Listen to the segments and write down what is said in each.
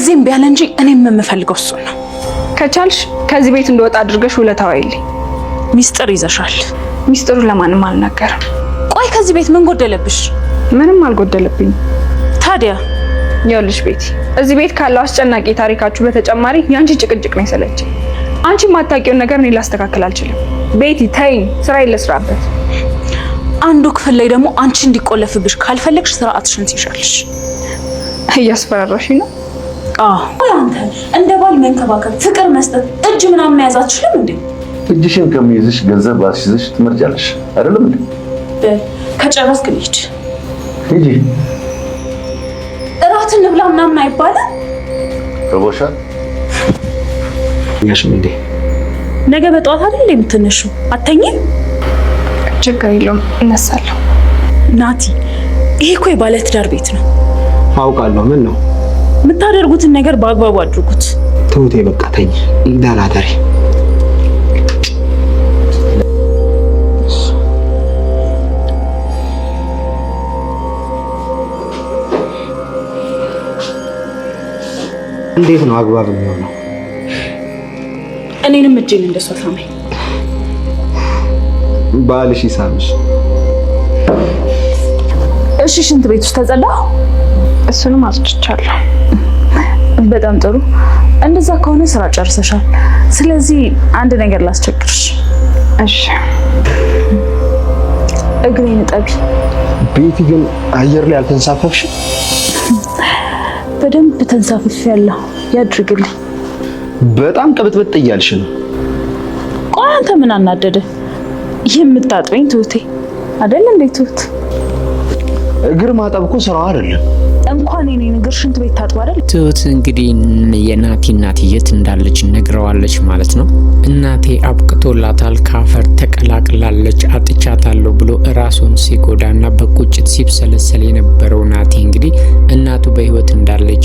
እዚህም ቢያለ እንጂ እኔም የምፈልገው እሱን ነው። ከቻልሽ ከዚህ ቤት እንደወጣ አድርገሽ ውለታው አይልኝ። ሚስጥር ይዘሻል። ሚስጥሩን ለማንም አልናገርም። ቆይ ከዚህ ቤት ምን ጎደለብሽ? ምንም አልጎደለብኝ። ታዲያ ይኸውልሽ ቤቲ፣ እዚህ ቤት ካለው አስጨናቂ ታሪካችሁ በተጨማሪ ያንቺ ጭቅጭቅ ነው የሰለቸኝ። አንቺ የማታውቂውን ነገር እኔ ላስተካክል አልችልም። ቤቲ ተይኝ፣ ስራዬን ልስራበት። አንዱ ክፍል ላይ ደግሞ አንቺ እንዲቆለፍብሽ ካልፈለግሽ ስርዓትሽን ትይዣለሽ። እያስፈራራሽኝ ነው? አዎ። አንተ እንደ ባል መንከባከብ፣ ፍቅር መስጠት፣ እጅ ምናምን መያዝ አትችልም እንዴ? እጅሽን ከሚይዝሽ ገንዘብ አስይዘሽ ትመርጫለሽ አይደለም እንዴ? ከጨረስክ ልሂድ። ሂጂ። እራት እንብላ ምናምን አይባልም? ርቦሻል? ያሽም እንዴ? ነገ በጠዋት አይደል የምትነሺው? አተኝም? ችግር የለውም እነሳለሁ። ናቲ፣ ይሄ እኮ የባለ ትዳር ቤት ነው። አውቃለሁ። ምን ነው የምታደርጉትን ነገር በአግባቡ አድርጉት። ትሁቴ በቃ ተኝ እንዳላደሪ። እንዴት ነው አግባብ የሚሆነው? እኔንም እጄን እንደሷ ሳመኝ። ባልሽ ይሳምሽ። እሺ፣ ሽንት ቤት ውስጥ ተጸዳ? እሱንም አጽድቻለሁ። በጣም ጥሩ። እንደዛ ከሆነ ስራ ጨርሰሻል። ስለዚህ አንድ ነገር ላስቸግርሽ። እሺ። እግሬን ጠቢ። ቤቲ ግን አየር ላይ አልተንሳፈፍሽ? በደንብ ተንሳፍፍ ያለው ያድርግልኝ። በጣም ቅብጥብጥ እያልሽ ነው። ቆይ አንተ ምን አናደደ? የምታጥበኝ ትሁቴ አይደል እንዴ? ትሁት እግር ማጠብ እኮ ስራው አይደለም። እንኳን የኔን እግር ሽንት ቤት ታጥባ አይደል? ትሁት እንግዲህ የናቲ እናት የት እንዳለች ነግረዋለች ማለት ነው። እናቴ አብቅቶላታል፣ ካፈር ተቀላቅላለች፣ አጥቻታለሁ ብሎ ራሱን ሲጎዳና በቁጭት ሲብሰለሰል የነበረው ናቲ እንግዲህ እናቱ በህይወት እንዳለች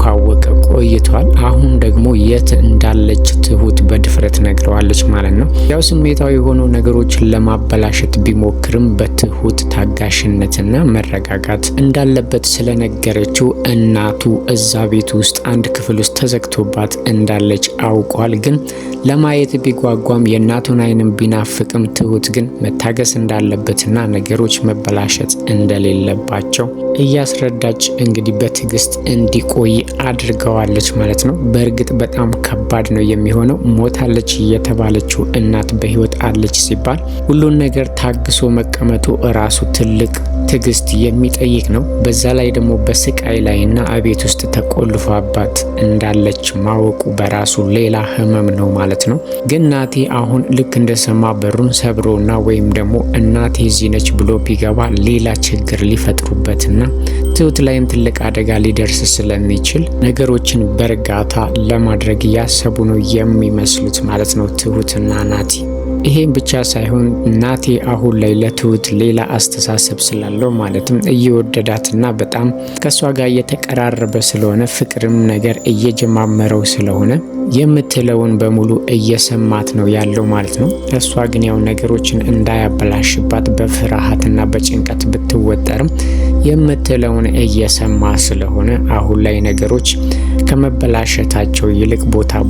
ካወቀ ቆይቷል። አሁን ደግሞ የት እንዳለች ትሁት በድፍረት ነግረዋለች ማለት ነው። ያው ስሜታዊ የሆኑ ነገሮችን ለማበላሸት ቢሞክርም በትሁት ታጋሽነትና መረጋጋት እንዳለበት ስለነገረችው እናቱ እዛ ቤት ውስጥ አንድ ክፍል ውስጥ ተዘግቶባት እንዳለች አውቋል። ግን ለማየት ቢጓጓም የእናቱን አይንም ቢናፍቅም ትሁት ግን መታገስ እንዳለበትና ነገሮች መበላሸት እንደሌለባቸው እያስረዳች እንግዲህ በትዕግስት እንዲቆይ አድርገዋለች ማለት ነው። በእርግጥ በጣም ከባድ ነው የሚሆነው። ሞታለች የተባለችው እናት በህይወት አለች ሲባል ሁሉን ነገር ታግሶ መቀመጡ እራሱ ትልቅ ትዕግስት የሚጠይቅ ነው። በዛ ላይ ደግሞ በስቃይ ላይና አቤት ውስጥ ተቆልፏባት እንዳለች ማወቁ በራሱ ሌላ ህመም ነው ማለት ነው። ግን ናቲ አሁን ልክ እንደሰማ በሩን ሰብሮና ወይም ደግሞ እናቴ እዚህ ነች ብሎ ቢገባ ሌላ ችግር ሊፈጥሩበትና ትሁት ላይም ትልቅ አደጋ ሊደርስ ስለሚችል ነገሮችን በእርጋታ ለማድረግ እያሰቡ ነው የሚመስሉት ማለት ነው ትሁትና ናቲ። ይሄን ብቻ ሳይሆን ናቲ አሁን ላይ ለትሁት ሌላ አስተሳሰብ ስላለው ማለትም እየወደዳትና በጣም ከሷ ጋር እየተቀራረበ ስለሆነ ፍቅርም ነገር እየጀማመረው ስለሆነ የምትለውን በሙሉ እየሰማት ነው ያለው ማለት ነው። እሷ ግን ያው ነገሮችን እንዳያበላሽባት በፍርሃትና በጭንቀት ብትወጠርም የምትለውን እየሰማ ስለሆነ አሁን ላይ ነገሮች ከመበላሸታቸው ይልቅ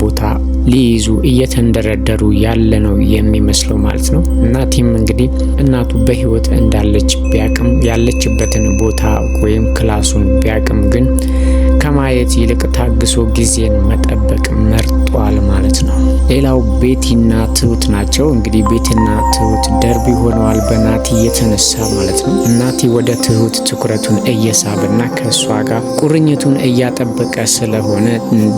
ቦታ ሊይዙ እየተንደረደሩ ያለ ነው የሚመስለው ማለት ነው። ናቲም እንግዲህ እናቱ በህይወት እንዳለች ቢያቅም ያለችበትን ቦታ ወይም ክላሱን ቢያቅም ግን ከማየት ይልቅ ታግሶ ጊዜን መጠበቅ መርጧል ማለት ነው። ሌላው ቤቲና ትሁት ናቸው። እንግዲህ ቤቲና ትሁት ደርቢ ሆነዋል በናቲ የተነሳ ማለት ነው። ናቲ ወደ ትሁት ትኩረቱን እየሳበና ከሷ ጋር ቁርኝቱን እያጠበቀ ስለሆነ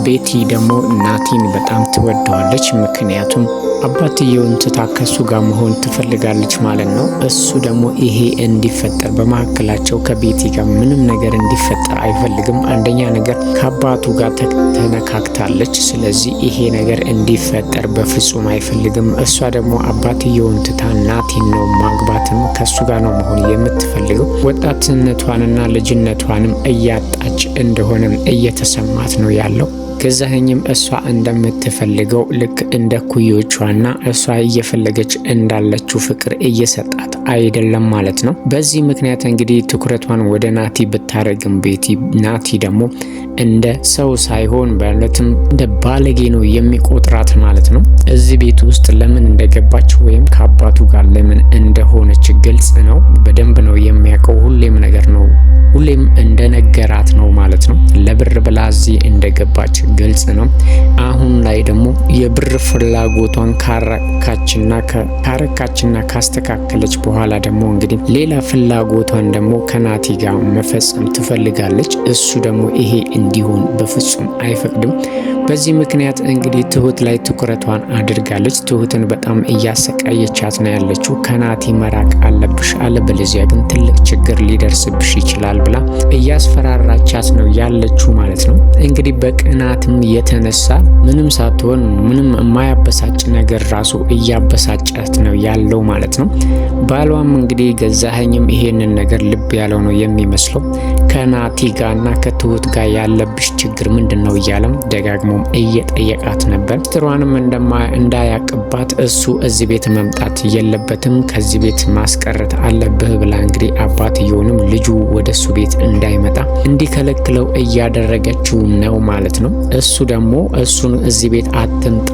ቤቲ ደግሞ ናቲን በጣም ትወደዋለች። ምክንያቱም አባትየውን ትታ ከሱ ጋር መሆን ትፈልጋለች ማለት ነው። እሱ ደግሞ ይሄ እንዲፈጠር በመካከላቸው ከቤቲ ጋር ምንም ነገር እንዲፈጠር አይፈልግም። አንደኛ ነገር ከአባቱ ጋር ተነካክታለች። ስለዚህ ይሄ ነገር እንዲፈጠር በፍጹም አይፈልግም። እሷ ደግሞ አባትየውን ትታ ናቲን ነው ማግባትም ከሱ ጋር ነው መሆን የምትፈልገው። ወጣትነቷንና ልጅነቷንም እያጣች እንደሆነም እየተሰማት ነው ያለው። ገዛኸኝም እሷ እንደምትፈልገው ልክ እንደ ኩዮቿና እሷ እየፈለገች እንዳለችው ፍቅር እየሰጣት አይደለም ማለት ነው። በዚህ ምክንያት እንግዲህ ትኩረቷን ወደ ናቲ ብታረግም ቤቲ ናቲ ደግሞ እንደ ሰው ሳይሆን በእለትም እንደ ባለጌ ነው የሚቆጥራት ማለት ነው። እዚህ ቤት ውስጥ ለምን እንደገባች ወይም ከአባቱ ጋር ለምን እንደሆነች ግልጽ ነው። በደንብ ነው የሚያውቀው። ሁሌም እንደነገራት ነው ማለት ነው። ለብር ብላ እዚህ እንደገባች ግልጽ ነው። አሁን ላይ ደግሞ የብር ፍላጎቷን ካረካችና ካስተካከለች በኋላ ደግሞ እንግዲህ ሌላ ፍላጎቷን ደግሞ ከናቲ ጋር መፈጸም ትፈልጋለች። እሱ ደግሞ ይሄ እንዲሆን በፍጹም አይፈቅድም። በዚህ ምክንያት እንግዲህ ትሁት ላይ ትኩረቷን አድርጋለች። ትሁትን በጣም እያሰቃየቻት ነው ያለችው። ከናቲ መራቅ አለብሽ፣ አለበለዚያ ግን ትልቅ ችግር ሊደርስብሽ ይችላል ብላ እያስፈራራቻት ነው ያለችው ማለት ነው። እንግዲህ በቅናትም የተነሳ ምንም ሳትሆን ምንም የማያበሳጭ ነገር ራሱ እያበሳጫት ነው ያለው ማለት ነው። ባሏም እንግዲህ ገዛኸኝም ይሄንን ነገር ልብ ያለው ነው የሚመስለው። ከናቲ ጋርና ከትሁት ጋር ያለብሽ ችግር ምንድነው እያለም ደጋግሞም እየጠየቃት ነበር። ትሯንም እንዳያቅባት እሱ እዚህ ቤት መምጣት የለበትም፣ ከዚህ ቤት ማስቀረት አለብህ ብላ እንግዲህ አባትየውንም ልጁ ወደሱ ቤት እንዳይመጣ እንዲከለክለው እያደረገችው ነው ማለት ነው። እሱ ደግሞ እሱን እዚህ ቤት አትምጣ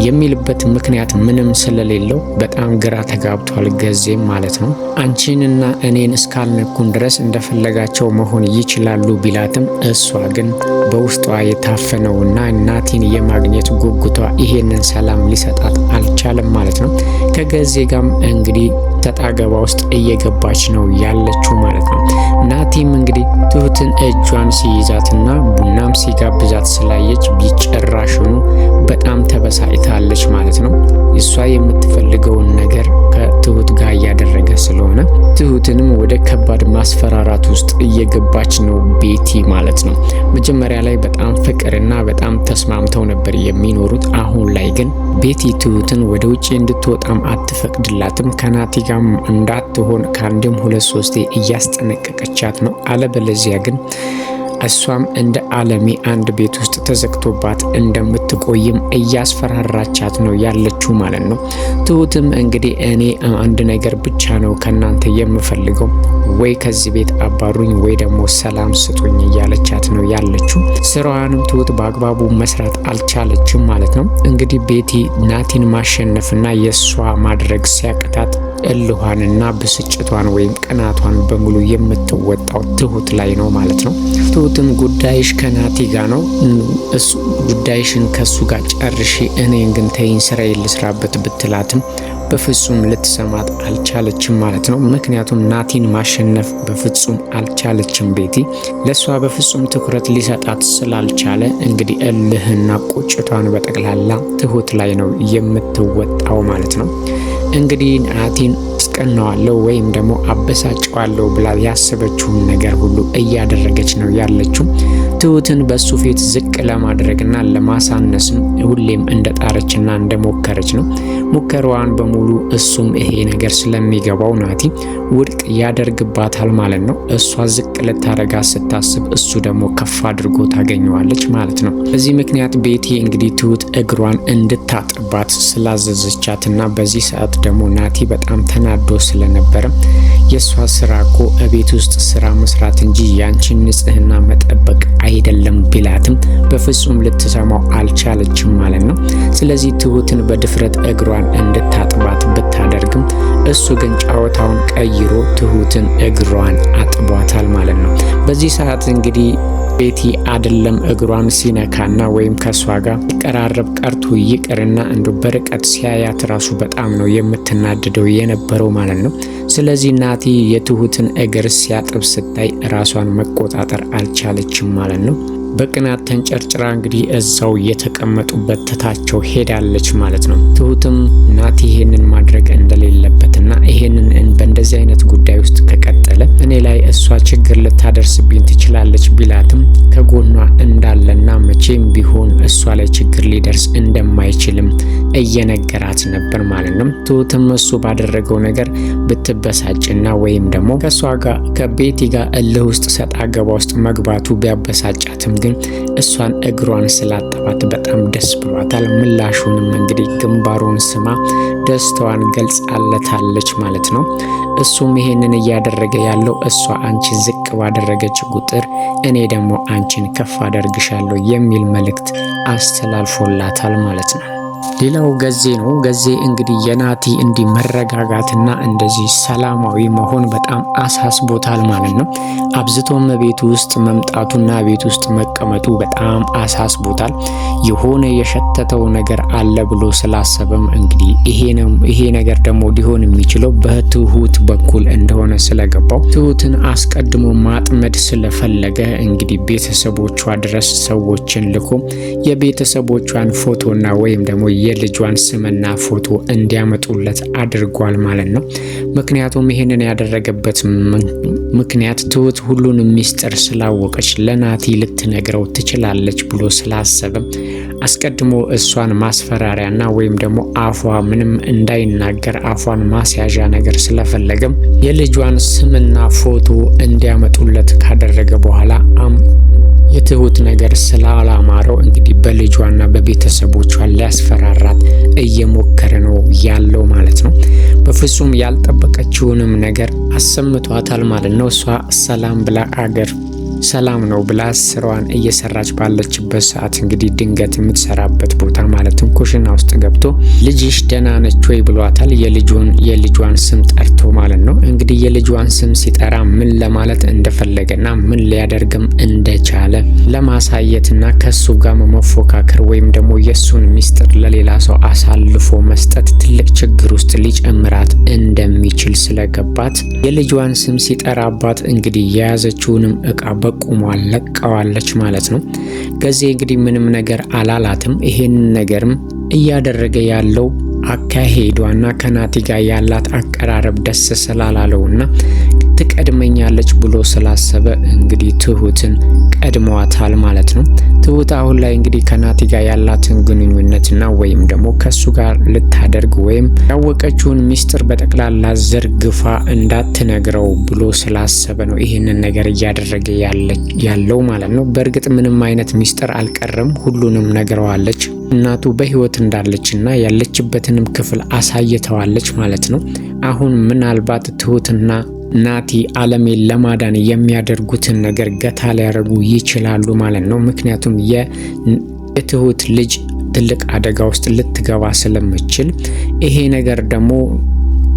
የሚልበት ምክንያት ምንም ስለሌለው በጣም ግራ ተጋብቷል ገዜም ማለት ነው። አንቺንና እኔን እስካልነኩን ድረስ እንደፈለጋቸው መሆን ይችላሉ ቢላትም እሷ ግን በውስጧ የታፈነውና ናቲን የማግኘት ጉጉቷ ይሄንን ሰላም ሊሰጣት አልቻለም ማለት ነው። ከገዜ ጋርም እንግዲህ ተጣገባ ውስጥ እየገባች ነው ያለችው ማለት ነው። ናቲም እንግዲህ ትሁትን እጇን ሲይዛትና ቡናም ሲጋብዛት ስላየች ቢጨራሽኑ በጣም ተበሳጭታለች ማለት ነው። እሷ የምትፈልገውን ነገር ከትሁት ጋር እያደረገ ስለሆነ ትሁትንም ወደ ከባድ ማስፈራራት ውስጥ እየገባች ነው ቤቲ ማለት ነው። መጀመሪያ ላይ በጣም ፍቅርና በጣም ተስማምተው ነበር የሚኖሩት። አሁን ላይ ግን ቤቲ ትሁትን ወደ ውጭ እንድትወጣም አትፈቅድላትም። ከናቲ ጋር እንዳትሆን ከአንድም 2-3 እያስጠነቀቀቻት ነው። አለበለዚያ ግን እሷም እንደ አለሚ አንድ ቤት ውስጥ ተዘግቶባት እንደምትቆይም እያስፈራራቻት ነው ያለችው ማለት ነው። ትሁትም እንግዲህ እኔ አንድ ነገር ብቻ ነው ከናንተ የምፈልገው፣ ወይ ከዚህ ቤት አባሩኝ ወይ ደግሞ ሰላም ስጡኝ እያለቻት ነው ያለችው። ስራዋንም ትሁት በአግባቡ መስራት አልቻለችም ማለት ነው። እንግዲህ ቤቲ ናቲን ማሸነፍና የሷ ማድረግ ሲያቅታት እልኋንና ብስጭቷን ወይም ቅናቷን በሙሉ የምትወጣው ትሁት ላይ ነው ማለት ነው። ትሁትም ጉዳይሽ ከናቲ ጋር ነው፣ እሱ ጉዳይሽን ከሱ ጋር ጨርሺ፣ እኔን ግን ተይኝ ስራዬን ልስራበት ብትላትም በፍጹም ልትሰማት አልቻለችም ማለት ነው። ምክንያቱም ናቲን ማሸነፍ በፍጹም አልቻለችም ቤቲ። ለሷ በፍጹም ትኩረት ሊሰጣት ስላልቻለ እንግዲህ እልህና ቁጭቷን በጠቅላላ ትሁት ላይ ነው የምትወጣው ማለት ነው። እንግዲህ ናቲን አስቀናዋለሁ ወይም ደግሞ አበሳጨዋለሁ ብላ ያሰበችውን ነገር ሁሉ እያደረገች ነው ያለችው። ትሁትን በሱ ፊት ዝቅ ለማድረግና ለማሳነስም ሁሌም እንደጣረችና እንደሞከረች ነው። ሙከራዋን በሙሉ እሱም ይሄ ነገር ስለሚገባው ናቲ ውድቅ ያደርግባታል ማለት ነው። እሷ ዝቅ ልታረጋ ስታስብ እሱ ደግሞ ከፍ አድርጎ ታገኘዋለች ማለት ነው። በዚህ ምክንያት ቤቲ እንግዲህ ትሁት እግሯን እንድታጥባት ስላዘዘቻትና በዚህ ሰዓት ደግሞ ናቲ በጣም ተናዶ ስለነበረ የሷ ስራ እኮ እቤት ውስጥ ስራ መስራት እንጂ ያንቺን ንጽህና መጠበቅ አይደለም ቢላትም በፍጹም ልትሰማው አልቻለችም ማለት ነው። ስለዚህ ትሁትን በድፍረት እግሯን እንድታጥባት ብታደርግም እሱ ግን ጨዋታውን ቀይሮ ትሁትን እግሯን አጥቧታል ማለት ነው። በዚህ ሰዓት እንግዲህ ቤቲ አይደለም እግሯን ሲነካና ወይም ከሷ ጋር ይቀራረብ ቀርቶ ይቅርና እንዶ በርቀት ሲያያት ራሱ በጣም ነው የምትናደደው የነበረው ማለት ነው። ስለዚህ ናቲ የትሁትን እግር ሲያጥብ ስታይ ራሷን መቆጣጠር አልቻለችም ማለት ነው። በቅናት ተንጨርጭራ እንግዲህ እዛው የተቀመጡበት ትታቸው ሄዳለች ማለት ነው። ትሁትም ናቲ ይሄንን ማድረግ እንደሌለበትና ይሄንን በእንደዚህ አይነት ጉዳይ ውስጥ ከቀጠለ እኔ ላይ እሷ ችግር ልታደርስብኝ ትችላለች ቢላትም ከጎኗ እንዳለና መቼም ቢሆን እሷ ላይ ችግር ሊደርስ እንደማይችልም እየነገራት ነበር ማለት ነው። ትሁትም እሱ ባደረገው ነገር ብትበሳጭና ወይም ደግሞ ከሷ ጋር ከቤቲ ጋር እልህ ውስጥ ሰጣ ገባ ውስጥ መግባቱ ቢያበሳጫትም ግን እሷን እግሯን ስላጠባት በጣም ደስ ብሏታል። ምላሹንም እንግዲህ ግንባሩን ስማ ደስታዋን ገልጻለታለች ማለት ነው። እሱም ይሄንን እያደረገ ያለው እሷ አንቺን ዝቅ ባደረገች ቁጥር እኔ ደግሞ አንቺን ከፍ አደርግሻለሁ የሚል መልእክት አስተላልፎላታል ማለት ነው። ሌላው ገዜ ነው። ገዜ እንግዲህ የናቲ እንዲህ መረጋጋትና እንደዚህ ሰላማዊ መሆን በጣም አሳስቦታል ማለት ነው። አብዝቶም ቤቱ ውስጥ መምጣቱና ቤት ውስጥ መቀመጡ በጣም አሳስቦታል። የሆነ የሸተተው ነገር አለ ብሎ ስላሰበም እንግዲህ ይሄ ነገር ደግሞ ሊሆን የሚችለው በትሁት በኩል እንደሆነ ስለገባው ትሁትን አስቀድሞ ማጥመድ ስለፈለገ እንግዲህ ቤተሰቦቿ ድረስ ሰዎችን ልኮ የቤተሰቦቿን ፎቶና ወይም ደግሞ የልጇን ስምና ፎቶ እንዲያመጡለት አድርጓል ማለት ነው። ምክንያቱም ይሄንን ያደረገበት ምክንያት ትሁት ሁሉንም ሚስጥር ስላወቀች ለናቲ ልትነግረው ትችላለች ብሎ ስላሰበ አስቀድሞ እሷን ማስፈራሪያና ወይም ደግሞ አፏ ምንም እንዳይናገር አፏን ማስያዣ ነገር ስለፈለገም የልጇን ስምና ፎቶ እንዲያመጡለት ካደረገ በኋላ የትሁት ነገር ስላላማረው እንግዲህ በልጇና በቤተሰቦቿ ሊያስፈራራት እየሞከረ ነው ያለው ማለት ነው። በፍጹም ያልጠበቀችውንም ነገር አሰምቷታል ማለት ነው። እሷ ሰላም ብላ አገር ሰላም ነው ብላ ስራዋን እየሰራች ባለችበት ሰዓት እንግዲህ ድንገት የምትሰራበት ቦታ ማለትም ኩሽና ውስጥ ገብቶ ልጅሽ ደህና ነች ወይ ብሏታል። የልጇን ስም ጠርቶ ማለት ነው። እንግዲህ የልጇን ስም ሲጠራ ምን ለማለት እንደፈለገና ምን ሊያደርግም እንደቻለ ለማሳየትና ከሱ ጋር መፎካከር ወይም ደግሞ የሱን ሚስጥር ለሌላ ሰው አሳልፎ መስጠት ትልቅ ችግር ውስጥ ሊጨምራት እንደሚችል ስለገባት የልጇን ስም ሲጠራባት እንግዲህ የያዘችውንም እቃ በቁሟ ለቀዋለች ማለት ነው። ገዜ እንግዲህ ምንም ነገር አላላትም። ይሄንን ነገርም እያደረገ ያለው አካሄዷና ከናቲ ጋር ያላት አቀራረብ ደስ ስላላለውና ትቀድመኛለች ብሎ ስላሰበ እንግዲህ ትሁትን ቀድሟታል ማለት ነው። ትሁት አሁን ላይ እንግዲህ ከናቲ ጋር ያላትን ግንኙነትና ወይም ደግሞ ከሱ ጋር ልታደርግ ወይም ያወቀችውን ሚስጥር በጠቅላላ ዘርግፋ እንዳትነግረው ብሎ ስላሰበ ነው ይህንን ነገር እያደረገ ያለው ማለት ነው። በእርግጥ ምንም አይነት ሚስጥር አልቀረም፣ ሁሉንም ነግረዋለች። እናቱ በህይወት እንዳለችና ያለችበትንም ክፍል አሳይተዋለች ማለት ነው። አሁን ምናልባት ትሁትና ናቲ አለሜን ለማዳን የሚያደርጉትን ነገር ገታ ሊያደርጉ ይችላሉ ማለት ነው። ምክንያቱም የትሁት ልጅ ትልቅ አደጋ ውስጥ ልትገባ ስለምችል ይሄ ነገር ደግሞ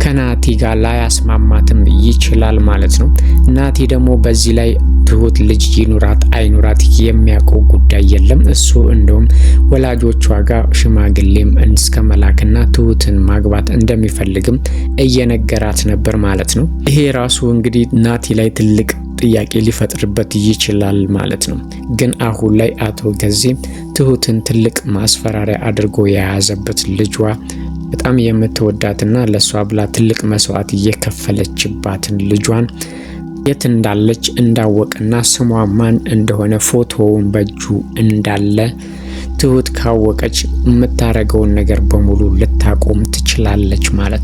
ከናቲ ጋር ላያስማማትም ይችላል ማለት ነው። ናቲ ደግሞ በዚህ ላይ ትሁት ልጅ ይኑራት አይኑራት የሚያውቀው ጉዳይ የለም። እሱ እንደውም ወላጆቿ ጋር ሽማግሌም እስከ መላክና ትሁትን ማግባት እንደሚፈልግም እየነገራት ነበር ማለት ነው። ይሄ ራሱ እንግዲህ ናቲ ላይ ትልቅ ጥያቄ ሊፈጥርበት ይችላል ማለት ነው። ግን አሁን ላይ አቶ ገዜ ትሁትን ትልቅ ማስፈራሪያ አድርጎ የያዘበት ልጇ በጣም የምትወዳትና ለሷ ብላ ትልቅ መስዋዕት እየከፈለችባትን ልጇን የት እንዳለች እንዳወቀና ስሟ ማን እንደሆነ ፎቶውን በእጁ እንዳለ ትሁት ካወቀች የምታረገውን ነገር በሙሉ ልታቆም ትችላለች ማለት ነው።